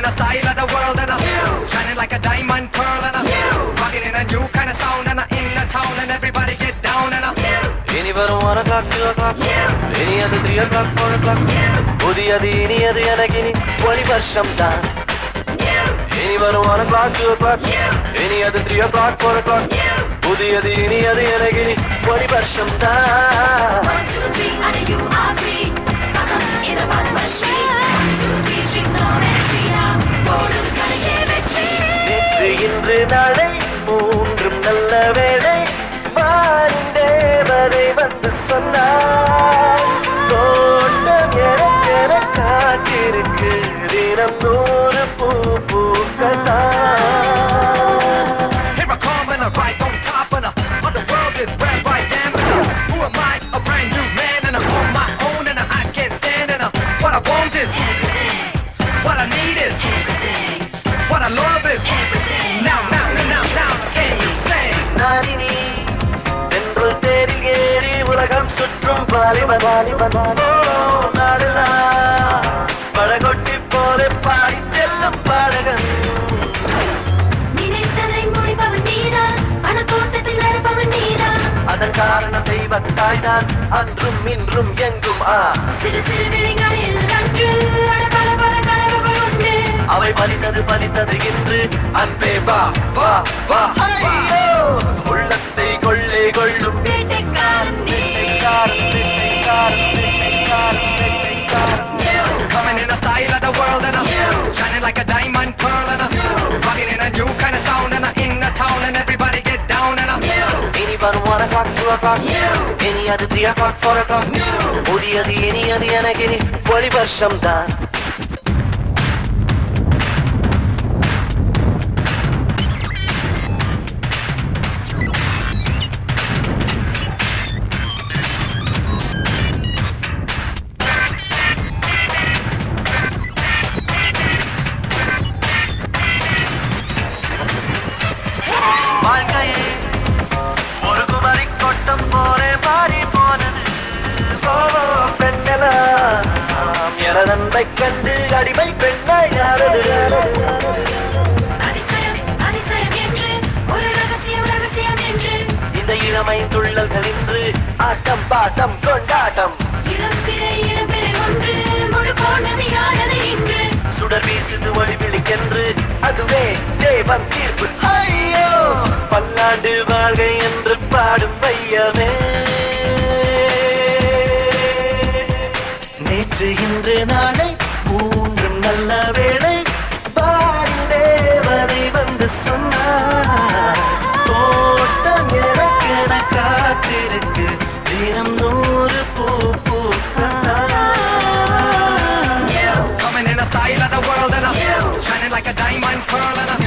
in a style of the world and I'm shining like a diamond pearl and I'm rocking in a new kind of sound and I'm in the town and everybody get down and I'm இனிவரும் 1 o'clock 2 o'clock இனியது 3 o'clock 4 o'clock புதியது இனியது எனக்கினி ஒளி வருஷம் தான் இனிவரும் 1 o'clock 2 o'clock இனியது 3 o'clock 4 o'clock புதியது இனியது எனக்கினி ஒளி வருஷம் தான் 1 2 3 and you are free welcome in the Padma Shri 1 2 3 drink no entry now போடும் கலையே வெற்றி நேற்று இன்று நாளை மூன்றும் நல்ல வேளை வாரும் தேவதை வந்து சொன்னார் தோட்டம் எனக்கென காத்திருக்கு தினம் 100 பூ பூக்கத்தான் here I come and I ride on top and the world is where I am and who am I a brand new man and I'm on my own and I can't stand and what I want is everything what I need is everything what I love is everything now sing நாரினி தென்றல் தேரில் ஏறி உலகம் சுற்றும் வாலிபன் நாடெல்லாம் படகொட்டி போல பாடி செல்லும் பாடகன் நினைத்ததை முடிப்பவன் நீதான் பணத்தோட்டத்தில் நடப்பவன் நீதான் அதன் காரணம் தெய்வத்தாய்தான் அன்றும் இன்றும் எங்கும் சிறு சிறு விழிகளில் அன்று பல பல கனவுகள் உண்டு அவை பலித்தது இன்று அன்பே வா வா வா ஐயோ உள்ளத்தை கொள்ளை கொள்ளும் வேட்டைக்காரன் நீ coming in a style of the world and I'm shining like a diamond pearl and I'm rocking in a new kind of sound and I'm in the town and everybody get down and I'm இனிவரும் 1 o'clock 2 o'clock இனியது 3 o'clock 4 o'clock புதியது இனியது எனக்கினி ஒளி வருஷம் தான் வாழ்க்கையே ஒரு குமரி கொட்டம் போலே மாறி போனது பெண்ணெல்லாம் எனதன்பை கண்டு அடிமை பெண்ணாய் யாரது அதிசயம் அதிசயம் என்று ஒரு ரகசியம் என்று இந்த இளமை துள்ளல்கள் இன்று ஆட்டம் பாட்டம் கொண்டாட்டம் இளம்பிறை ஒன்று முழு பௌர்ணமியானது இன்று சுடர் வீசுது ஒளி விழிக்கென்று அதுவே தேவன் தீர்ப்பு ஐயோ பல்லாண்டு வாழ்கை என்று பாடும் வையமே நேற்று இன்று நாளை மூன்றும் நல்ல வேளை பாடும் தேவதை வந்து சொன்னார் தோட்டம் எனக்கென காத்திருக்கு தினம் 100 பூ பூக்கத்தான் coming in a style of the world and I'm shining like a diamond pearl and I'm